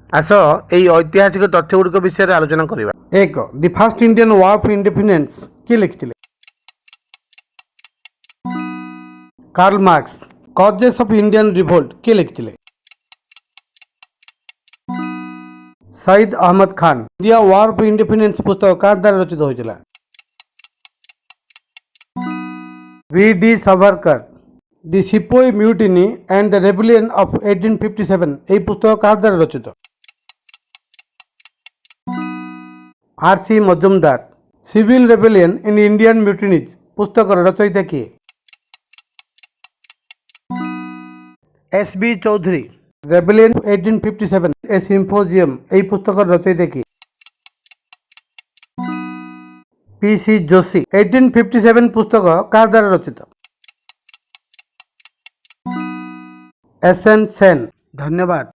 ଆସ ଏହି ଐତିହାସିକ ତଥ୍ୟଗୁଡ଼ିକ ବିଷୟରେ ଆଲୋଚନା କରିବା। 1. The first Indian war of independence କିଏ ଲେଖିଥିଲେ? Karl Marx. Causes of Indian revolt କିଏ ଲେଖିଥିଲେ? Syed Ahmad Khan. India war of independence ପୁସ୍ତକ କାହା ଦ୍ୱାରା ରଚିତ ହୋଇଥିଲା? V.D. Savarkar. The ସିପୋଇ ମ୍ୟୁଟିନି and the ରେବେଲିୟନ of 1857 ଏହି ପୁସ୍ତକ କାହା ଦ୍ୱାରା ରଚିତ? R.C. Majumdar. Civil rebellion in Indian mutinies ପୁସ୍ତକର ରଚୟିତା କିଏ? S.B. ଚୌଧୁରୀ। ରେବେଲିୟନ 1857 ଏ ସିମ୍ପୋଜିୟମ୍ ଏହି ପୁସ୍ତକର ରଚୟିତା କିଏ? P.C. ଯୋଶୀ। 1857 ପୁସ୍ତକ କାହା ଦ୍ୱାରା ରଚିତ? S.N. ସେନ୍। ଧନ୍ୟବାଦ।